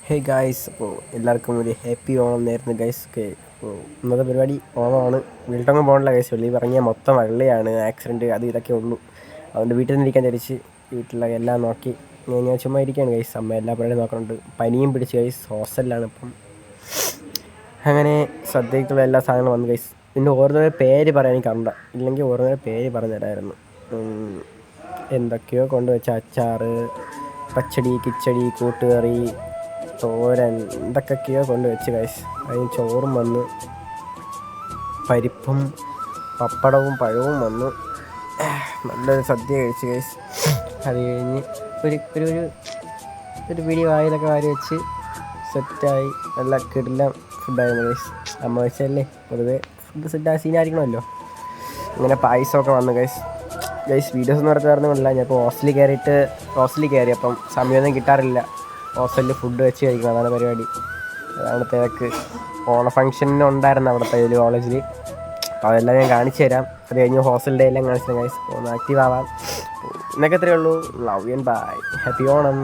Hey guys, അപ്പോൾ എല്ലാവർക്കും ഒരു ഹാപ്പി ഓണം നേരുന്നു ഗൈസ്. ഓക്കെ, അപ്പോൾ ഇന്നത്തെ പരിപാടി ഓണമാണ്. വീട്ടിലൊന്നും പോകണില്ല ഗൈസ്. വെളിയിൽ ഇറങ്ങിയാൽ മൊത്തം വെള്ളയാണ്, ആക്സിഡൻറ്റ് അത് ഇതൊക്കെ ഉള്ളൂ. അതുകൊണ്ട് വീട്ടിൽ നിന്ന് ഇരിക്കാൻ തിരിച്ച് വീട്ടിലെ എല്ലാം നോക്കി ഞാൻ ചുമ്മാ ഇരിക്കുകയാണ് ഗൈസ്. അമ്മ എല്ലാ പരിപാടിയും നോക്കുന്നുണ്ട്. പനിയും പിടിച്ച് ഗൈസ്, ഹോസ്റ്റലിലാണ് ഇപ്പം. അങ്ങനെ ശ്രദ്ധയ്ക്കുള്ള എല്ലാ സാധനങ്ങളും വന്നു ഗൈസ്. പിന്നെ ഓരോരോ പേര് പറയാൻ എനിക്ക് അറിയില്ല, ഇല്ലെങ്കിൽ ഓരോരോ പേര് പറഞ്ഞു തരാമായിരുന്നു. എന്തൊക്കെയോ കൊണ്ടുവച്ച അച്ചാറ്, പച്ചടി, കിച്ചടി, കൂട്ടുകറി, തോരൻ, എന്തൊക്കെയൊക്കെയോ കൊണ്ട് വെച്ച് ഗൈസ്. അതിന് ചോറും വന്ന്, പരിപ്പും പപ്പടവും പഴവും വന്നു. നല്ലൊരു സദ്യ കഴിച്ച് ഗൈസ്. അത് കഴിഞ്ഞ് ഒരു ഒരു ഒരു ഒരു പിടി വായിലൊക്കെ വാരി വെച്ച് സെറ്റായി. നല്ല കിടിലം ഫുഡായിരുന്നു ഗൈസ്. അമ്മ വെച്ചല്ലേ, പൊതുവെ ഫുഡ് സെറ്റ് സീനായിരിക്കണമല്ലോ. ഇങ്ങനെ പായസമൊക്കെ വന്നു ഗൈസ്. വീഡിയോസ് ഒന്നും നടത്താറുന്നില്ല. ഞാൻ ഇപ്പോൾ ഹോസ്റ്റലിൽ കയറി അപ്പം സമയമൊന്നും കിട്ടാറില്ല. ഹോസ്റ്റലിൽ ഫുഡ് വെച്ച് കഴിക്കണം, അതാണ് പരിപാടി. അതാണ് തിരക്ക്. ഓണ ഫംഗ്ഷന് ഉണ്ടായിരുന്നു അവിടുത്തെ ഒരു കോളേജിൽ. അപ്പോൾ അതെല്ലാം ഞാൻ കാണിച്ചു തരാം. അത് കഴിഞ്ഞ് ഹോസ്റ്റലിൻ്റെ എല്ലാം കാണിച്ചു തരാം ഗൈസ്. ഒന്ന് ആക്റ്റീവ് ആവാം. ഇന്നൊക്കെ എത്രയേ ഉള്ളൂ. Love and bye. Happy Onam.